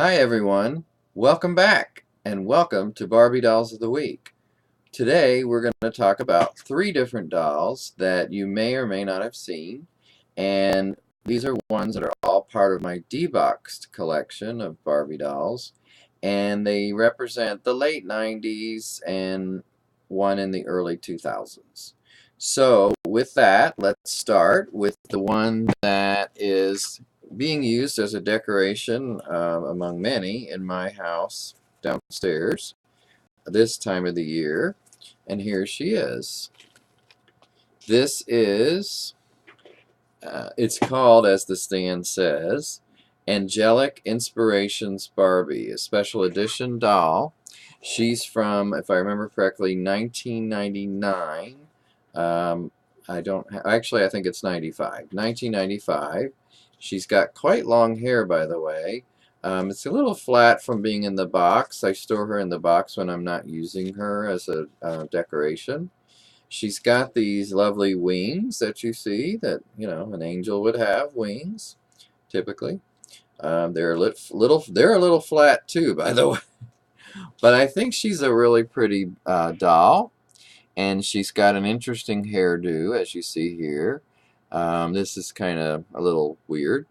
Hi everyone, welcome back and welcome to Barbie Dolls of the Week. Today we're going to talk about three different dolls that you may or may not have seen, and these are ones that are all part of my D-Boxed collection of Barbie dolls, and they represent the late 90s and one in the early 2000s. So with that, let's start with the one that is being used as a decoration among many in my house downstairs this time of the year. And here she is. This is, it's called, as the stand says, Angelic Inspirations Barbie, a special edition doll. She's from, if I remember correctly, 1999. Actually, I think it's 95. 1995. She's got quite long hair, by the way. It's a little flat from being in the box. I store her in the box when I'm not using her as a decoration. She's got these lovely wings that you see that, you know, an angel would have wings, typically. They're they're a little flat too, by the way. But I think she's a really pretty doll, and she's got an interesting hairdo, as you see here. This is kind of a little weird,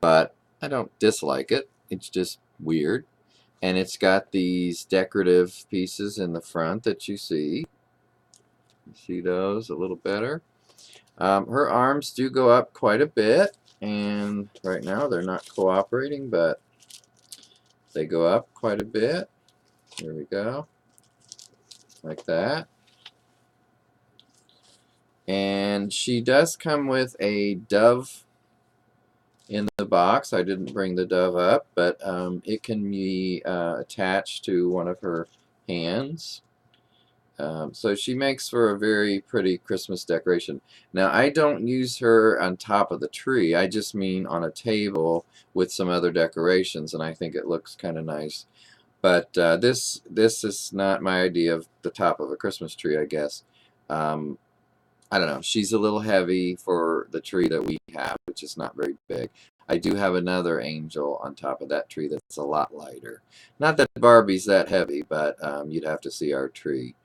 but I don't dislike it. It's just weird. And it's got these decorative pieces in the front that you see. You see those a little better. Her arms do go up quite a bit, and right now they're not cooperating, but they go up quite a bit. There we go, like that. And she does come with a dove in the box. I didn't bring the dove up, but it can be attached to one of her hands. So she makes for a very pretty Christmas decoration. Now, I don't use her on top of the tree. I just mean on a table with some other decorations, and I think it looks kind of nice. But this is not my idea of the top of a Christmas tree, I guess. Um, I don't know. She's a little heavy for the tree that we have, which is not very big. I do have another angel on top of that tree that's a lot lighter. Not that Barbie's that heavy, but you'd have to see our tree.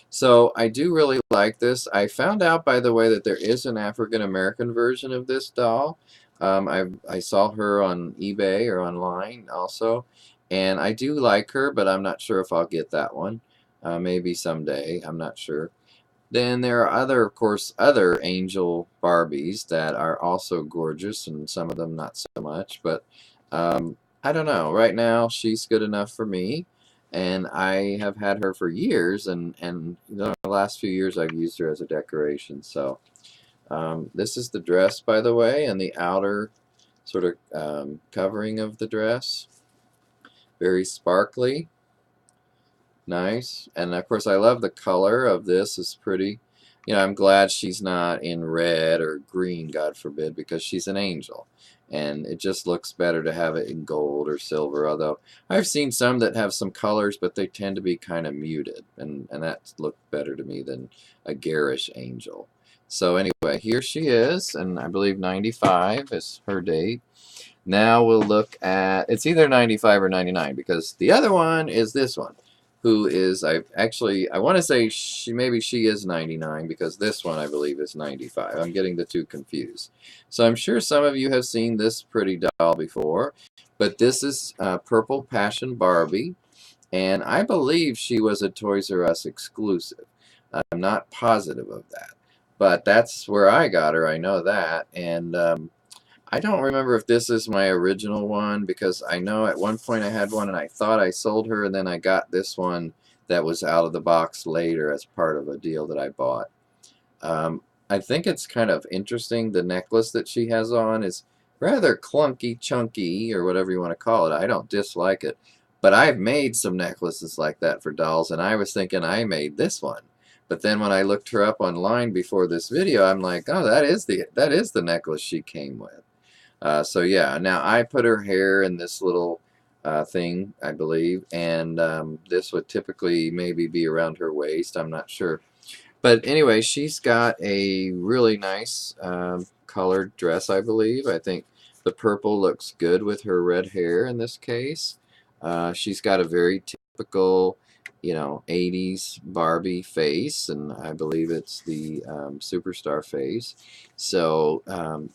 So I do really like this. I found out, by the way, that there is an African American version of this doll. I saw her on eBay or online also, and I do like her, but I'm not sure if I'll get that one. Maybe someday. I'm not sure. Then there are of course, other angel Barbies that are also gorgeous, and some of them not so much. But I don't know. Right now, she's good enough for me, and I have had her for years. And you know, the last few years, I've used her as a decoration. So this is the dress, by the way, and the outer sort of covering of the dress. Very sparkly. Nice. And of course, I love the color of this. It's pretty. You know, I'm glad she's not in red or green, God forbid, because she's an angel. And it just looks better to have it in gold or silver, although I've seen some that have some colors, but they tend to be kind of muted. And that looked better to me than a garish angel. So anyway, here she is, and I believe 95 is her date. Now we'll look at, it's either 95 or 99, because the other one is this one, who is, I want to say maybe she is 99, because this one I believe is 95. I'm getting the two confused. So I'm sure some of you have seen this pretty doll before, but this is Purple Passion Barbie, and I believe she was a Toys R Us exclusive. I'm not positive of that, but that's where I got her, I know that. And I don't remember if this is my original one, because I know at one point I had one and I thought I sold her, and then I got this one that was out of the box later as part of a deal that I bought. I think it's kind of interesting. The necklace that she has on is rather clunky, chunky, or whatever you want to call it. I don't dislike it, but I've made some necklaces like that for dolls, and I was thinking I made this one. But then when I looked her up online before this video, I'm like, oh, that is the necklace she came with. So yeah, now I put her hair in this little thing, I believe, and this would typically maybe be around her waist. I'm not sure. But anyway, she's got a really nice colored dress, I believe. I think the purple looks good with her red hair in this case. She's got a very typical, 80s Barbie face, and I believe it's the superstar face. So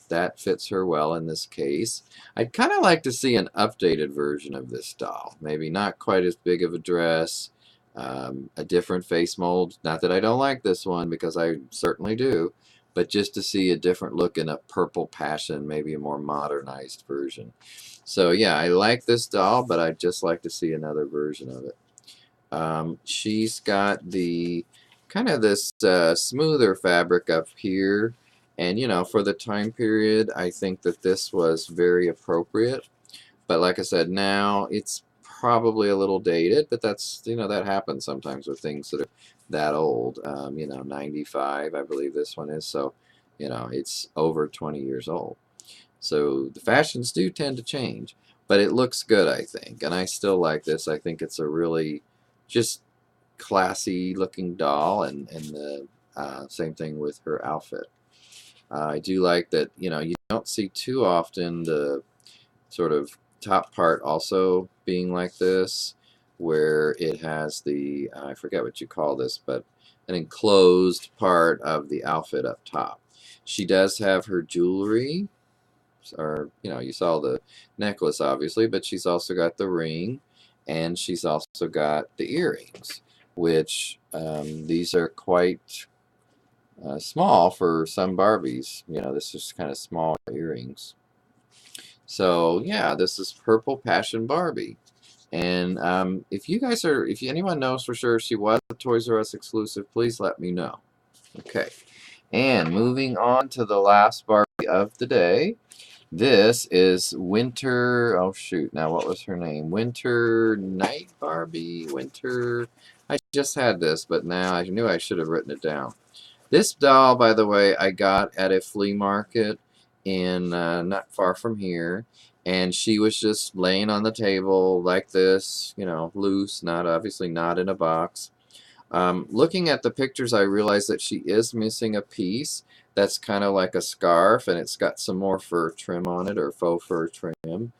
that fits her well in this case. I'd kind of like to see an updated version of this doll. Maybe not quite as big of a dress, a different face mold. Not that I don't like this one, because I certainly do, but just to see a different look in a purple passion, maybe a more modernized version. So yeah, I like this doll, but I'd just like to see another version of it. She's got the kind of this smoother fabric up here, and for the time period, I think that this was very appropriate. But like I said, now it's probably a little dated, but that's that happens sometimes with things that are that old. 95, I believe this one is, so it's over 20 years old. So the fashions do tend to change, but it looks good, I think, and I still like this. I think it's a really just classy looking doll, and the same thing with her outfit. I do like that, you don't see too often the sort of top part also being like this, where it has the, I forget what you call this, but an enclosed part of the outfit up top. She does have her jewelry, or you saw the necklace obviously, but she's also got the ring, and she's also got the earrings, which these are quite small for some Barbies. This is kind of small earrings. So yeah, this is Purple Passion Barbie. And if anyone knows for sure she was a Toys R Us exclusive, please let me know. Okay, and moving on to the last Barbie of the day. This is Winter. Oh shoot! Now what was her name? Winter Night Barbie. Winter. I just had this, but now I knew I should have written it down. This doll, by the way, I got at a flea market in not far from here, and she was just laying on the table like this, loose, not obviously not in a box. Looking at the pictures, I realized that she is missing a piece that's kind of like a scarf, and it's got some more fur trim on it, or faux fur trim.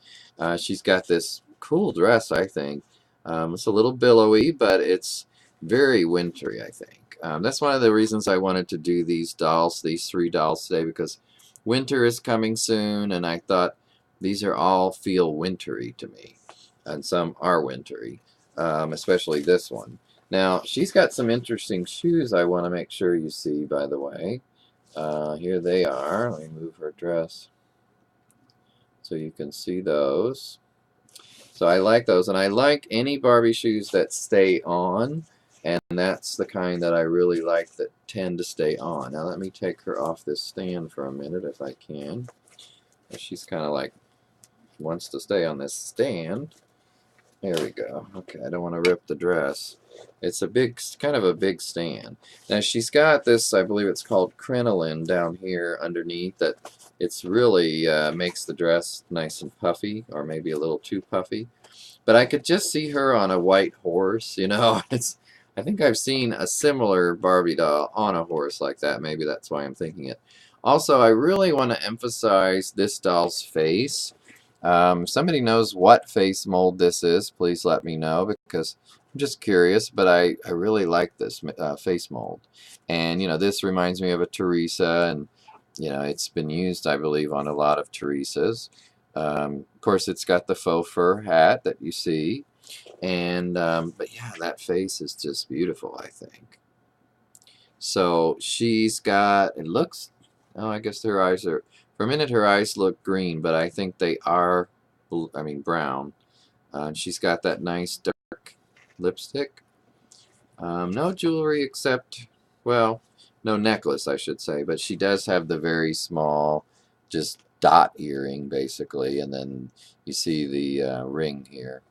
She's got this cool dress, I think. It's a little billowy, but it's very wintry, I think. That's one of the reasons I wanted to do these dolls, these three dolls today, because winter is coming soon, and I thought these are all feel wintry to me, and some are wintry, especially this one. Now, she's got some interesting shoes I want to make sure you see, by the way. Here they are. Let me move her dress so you can see those. So I like those, and I like any Barbie shoes that stay on, and that's the kind that I really like, that tend to stay on. Now let me take her off this stand for a minute if I can. She's kind of like wants to stay on this stand. There we go. Okay, I don't want to rip the dress. It's kind of a big stand. Now she's got this, I believe it's called crinoline down here underneath, that it's really makes the dress nice and puffy, or maybe a little too puffy. But I could just see her on a white horse, I think I've seen a similar Barbie doll on a horse like that. Maybe that's why I'm thinking it. Also, I really want to emphasize this doll's face. If somebody knows what face mold this is, please let me know, because I'm just curious, but I really like this face mold. And, this reminds me of a Teresa, and, it's been used, I believe, on a lot of Teresas. Of course, it's got the faux fur hat that you see. And, but yeah, that face is just beautiful, I think. So she's got, it looks, oh, I guess her eyes are, for a minute her eyes look green, but I think they are, brown. She's got that nice dark lipstick. No jewelry except, well, no necklace, I should say, but she does have the very small, just dot earring, basically, and then you see the ring here.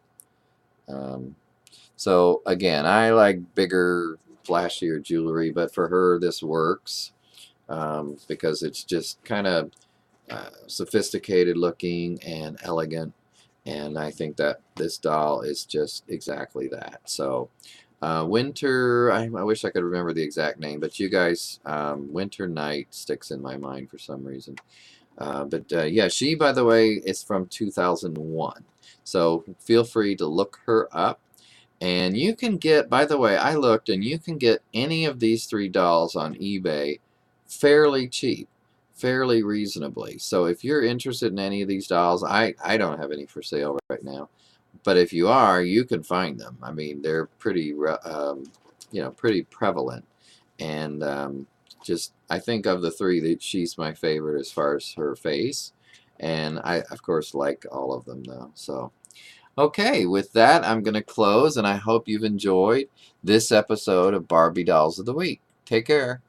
So again, I like bigger, flashier jewelry, but for her this works, because it's just kind of sophisticated looking and elegant, and I think that this doll is just exactly that. So Winter, I wish I could remember the exact name, but you guys, Winter Night sticks in my mind for some reason. But yeah, she, by the way, is from 2001. So feel free to look her up. And you can get, by the way, I looked, and you can get any of these three dolls on eBay fairly cheap, fairly reasonably. So if you're interested in any of these dolls, I don't have any for sale right now. But if you are, you can find them. I mean, they're pretty, pretty prevalent. And just, I think of the three, that she's my favorite as far as her face. And I, of course, like all of them, though. So, okay, with that, I'm going to close, and I hope you've enjoyed this episode of Barbie Dolls of the Week. Take care.